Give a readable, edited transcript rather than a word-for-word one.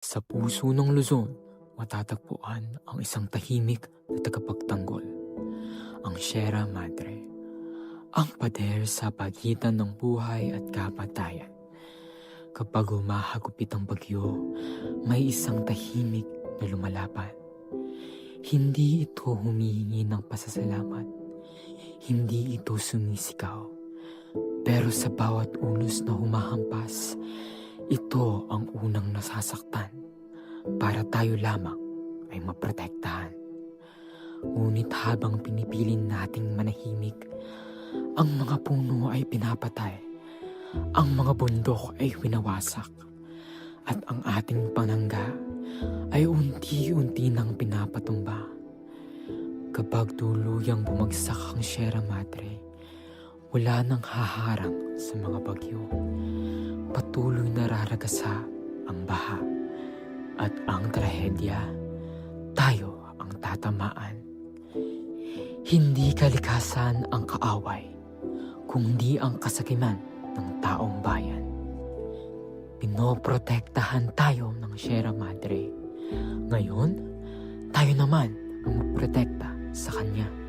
Sa puso ng Luzon, matatagpuan ang isang tahimik na tagapagtanggol, ang Sierra Madre, ang pader sa pagitan ng buhay at kamatayan. Kapag humahagupit ang bagyo, may isang tahimik na lumalaban. Hindi ito humihingi ng pasasalamat, hindi ito sumisigaw. Pero sa bawat unos na humahampas, ito ang unang nasasaktan para tayo lamang ay maprotektahan. Ngunit habang pinipilin nating manahimik, ang mga puno ay pinapatay, ang mga bundok ay winawasak, at ang ating panangga ay unti-unti nang pinapatumba. Kapag tuluyang bumagsak ang Sierra Madre, wala nang haharang sa mga bagyo. Patuloy na raragasa ang baha at ang trahedya, tayo ang tatamaan. Hindi kalikasan ang kaaway, kundi ang kasakiman ng taong bayan. Pinoprotektahan tayo ng Sierra Madre. Ngayon, tayo naman ang magprotekta sa kanya.